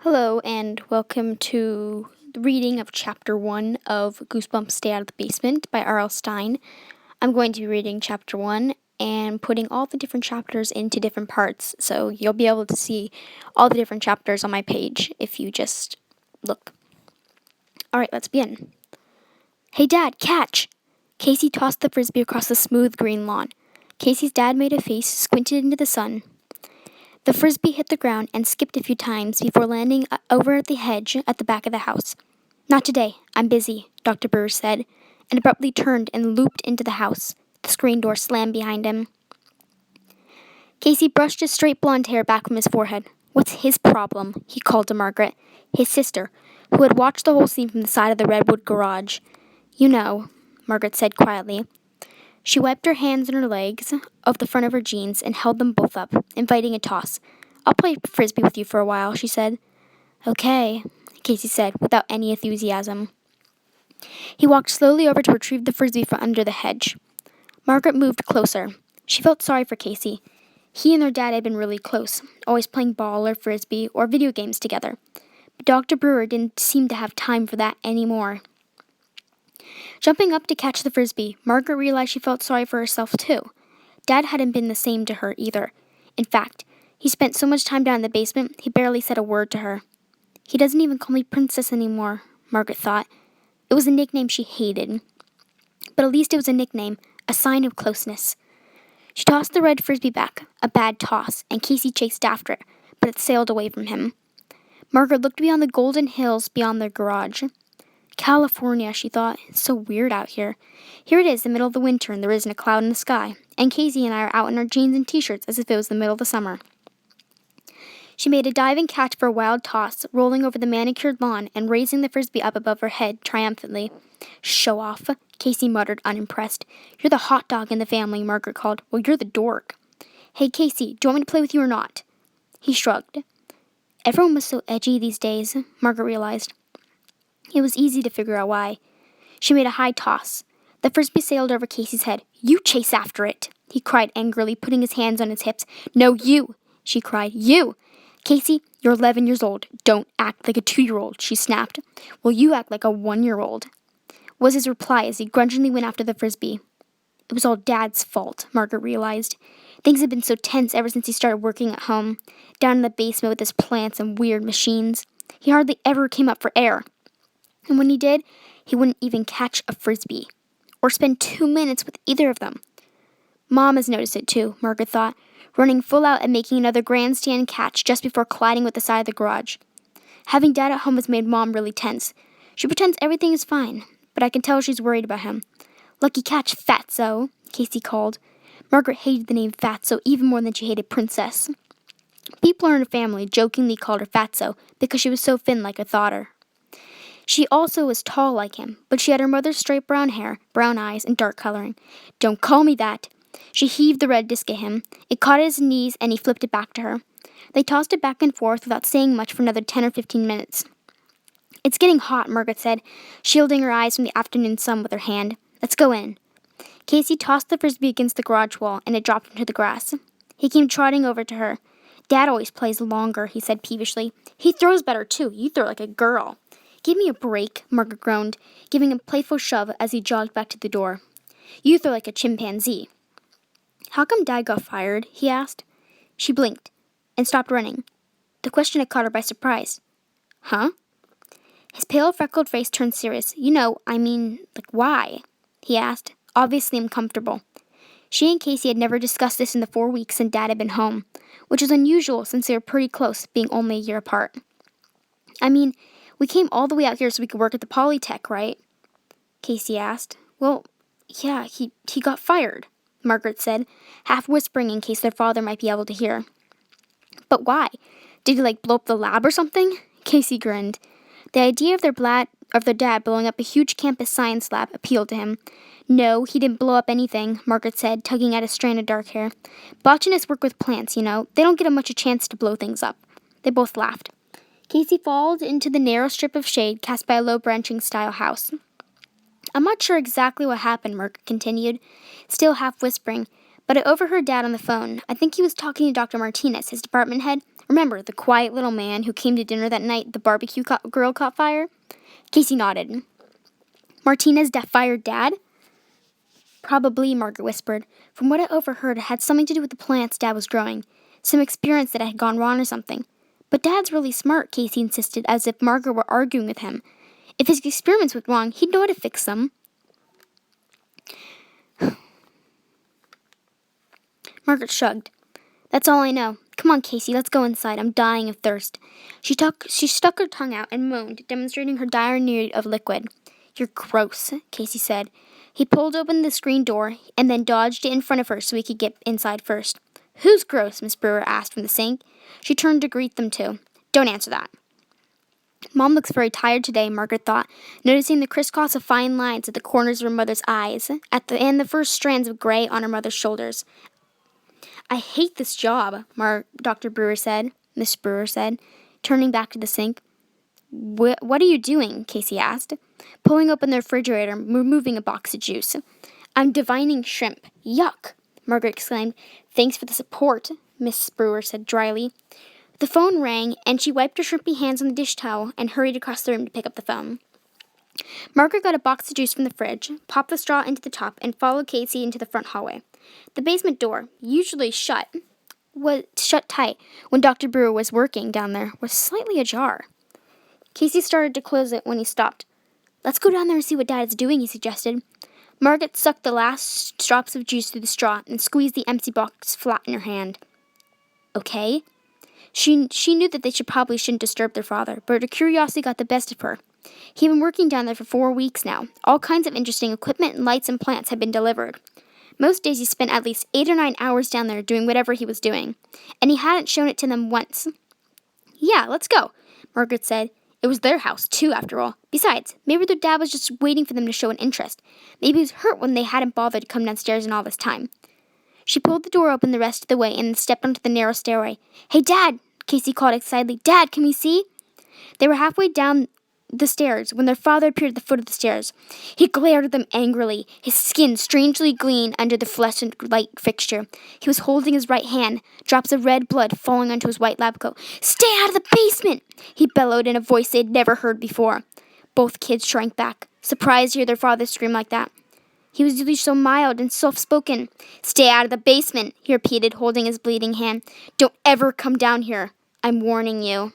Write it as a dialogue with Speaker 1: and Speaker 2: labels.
Speaker 1: Hello, and welcome to the reading of Chapter 1 of Goosebumps Stay Out of the Basement by R.L. Stine. I'm going to be reading Chapter 1 and putting all the different chapters into different parts, so you'll be able to see all the different chapters on my page if you just look. Alright, let's begin. Hey Dad, catch! Casey tossed the frisbee across the smooth green lawn. Casey's dad made a face, squinted into the sun. The frisbee hit the ground and skipped a few times before landing over at the hedge at the back of the house. Not today. I'm busy, Dr. Brewer said, and abruptly turned and looped into the house. The screen door slammed behind him. Casey brushed his straight blonde hair back from his forehead. What's his problem? He called to Margaret, his sister, who had watched the whole scene from the side of the redwood garage. You know, Margaret said quietly. She wiped her hands and her legs off the front of her jeans and held them both up, inviting a toss. I'll play frisbee with you for a while, she said. Okay, Casey said, without any enthusiasm. He walked slowly over to retrieve the frisbee from under the hedge. Margaret moved closer. She felt sorry for Casey. He and their dad had been really close, always playing ball or frisbee or video games together. But Dr. Brewer didn't seem to have time for that anymore. Jumping up to catch the frisbee, Margaret realized she felt sorry for herself, too. Dad hadn't been the same to her, either. In fact, he spent so much time down in the basement, he barely said a word to her. He doesn't even call me Princess anymore, Margaret thought. It was a nickname she hated. But at least it was a nickname, a sign of closeness. She tossed the red frisbee back, a bad toss, and Casey chased after it, but it sailed away from him. Margaret looked beyond the golden hills beyond their garage. California, she thought. It's so weird out here. Here it is, the middle of the winter, and there isn't a cloud in the sky. And Casey and I are out in our jeans and t-shirts as if it was the middle of the summer. She made a diving catch for a wild toss, rolling over the manicured lawn and raising the frisbee up above her head triumphantly. Show off, Casey muttered, unimpressed. You're the hot dog in the family, Margaret called. Well, you're the dork. Hey, Casey, do you want me to play with you or not? He shrugged. Everyone was so edgy these days, Margaret realized. It was easy to figure out why. She made a high toss. The frisbee sailed over Casey's head. You chase after it, he cried angrily, putting his hands on his hips. No, you, she cried. You! Casey, you're 11 years old. Don't act like a 2-year-old, she snapped. Well, you act like a 1-year-old, was his reply as he grudgingly went after the frisbee. It was all Dad's fault, Margaret realized. Things had been so tense ever since he started working at home, down in the basement with his plants and weird machines. He hardly ever came up for air. And when he did, he wouldn't even catch a frisbee, or spend 2 minutes with either of them. Mom has noticed it too, Margaret thought, running full out and making another grandstand catch just before colliding with the side of the garage. Having Dad at home has made Mom really tense. She pretends everything is fine, but I can tell she's worried about him. Lucky catch, Fatso, Casey called. Margaret hated the name Fatso even more than she hated Princess. People in her family jokingly called her Fatso because she was so thin like a daughter. She also was tall like him, but she had her mother's straight brown hair, brown eyes, and dark coloring. Don't call me that. She heaved the red disc at him. It caught at his knees, and he flipped it back to her. They tossed it back and forth without saying much for another 10 or 15 minutes. It's getting hot, Margaret said, shielding her eyes from the afternoon sun with her hand. Let's go in. Casey tossed the frisbee against the garage wall, and it dropped into the grass. He came trotting over to her. Dad always plays longer, he said peevishly. He throws better, too. You throw like a girl. Give me a break, Margaret groaned, giving him a playful shove as he jogged back to the door. You throw like a chimpanzee. How come Dad got fired? He asked. She blinked and stopped running. The question had caught her by surprise. Huh? His pale, freckled face turned serious. Why? He asked, obviously uncomfortable. She and Casey had never discussed this in the 4 weeks since Dad had been home, which was unusual since they were pretty close, being only a year apart. We came all the way out here so we could work at the Polytech, right? Casey asked. Well, yeah, he got fired, Margaret said, half whispering in case their father might be able to hear. But why? Did he, blow up the lab or something? Casey grinned. The idea of their dad blowing up a huge campus science lab appealed to him. No, he didn't blow up anything, Margaret said, tugging at a strand of dark hair. Botanists work with plants, you know. They don't get much a chance to blow things up. They both laughed. Casey followed into the narrow strip of shade cast by a low-branching style house. I'm not sure exactly what happened, Margaret continued, still half whispering, but I overheard Dad on the phone. I think he was talking to Dr. Martinez, his department head, Remember the quiet little man who came to dinner that night the barbecue grill caught fire? Casey nodded. Martinez fired Dad? Probably, Margaret whispered. From what I overheard, it had something to do with the plants Dad was growing. Some experiments that had gone wrong or something. But Dad's really smart, Casey insisted, as if Margaret were arguing with him. If his experiments went wrong, he'd know how to fix them. Margaret shrugged. That's all I know. Come on, Casey, let's go inside. I'm dying of thirst. She stuck her tongue out and moaned, demonstrating her dire need of liquid. You're gross, Casey said. He pulled open the screen door and then dodged it in front of her so he could get inside first. Who's gross? Miss Brewer asked from the sink. She turned to greet them two. Don't answer that. Mom looks very tired today, Margaret thought, noticing the crisscross of fine lines at the corners of her mother's eyes, and the first strands of gray on her mother's shoulders. I hate this job, Dr. Brewer said, Miss Brewer said, turning back to the sink. What are you doing? Casey asked, pulling open the refrigerator, removing a box of juice. I'm divining shrimp. Yuck, Margaret exclaimed. Thanks for the support, Miss Brewer said dryly. The phone rang, and she wiped her shrimpy hands on the dish towel and hurried across the room to pick up the phone. Margaret got a box of juice from the fridge, popped the straw into the top, and followed Casey into the front hallway. The basement door, usually was shut tight when Dr. Brewer was working down there, was slightly ajar. Casey started to close it when he stopped. Let's go down there and see what Dad is doing, he suggested. Margaret sucked the last drops of juice through the straw and squeezed the empty box flat in her hand. Okay. She knew that they probably shouldn't disturb their father, but her curiosity got the best of her. He'd been working down there for 4 weeks now. All kinds of interesting equipment and lights and plants had been delivered. Most days he spent at least 8 or 9 hours down there doing whatever he was doing, and he hadn't shown it to them once. Yeah, let's go, Margaret said. It was their house, too, after all. Besides, maybe their dad was just waiting for them to show an interest. Maybe he was hurt when they hadn't bothered to come downstairs in all this time. She pulled the door open the rest of the way and stepped onto the narrow stairway. Hey, Dad, Casey called excitedly. Dad, can we see? They were halfway down the stairs when their father appeared at the foot of the stairs. He glared at them angrily, his skin strangely green under the fluorescent light fixture. He was holding his right hand, drops of red blood falling onto his white lab coat. Stay out of the basement! He bellowed in a voice they had never heard before. Both kids shrank back, surprised to hear their father scream like that. He was usually so mild and soft-spoken. Stay out of the basement, he repeated, holding his bleeding hand. Don't ever come down here. I'm warning you.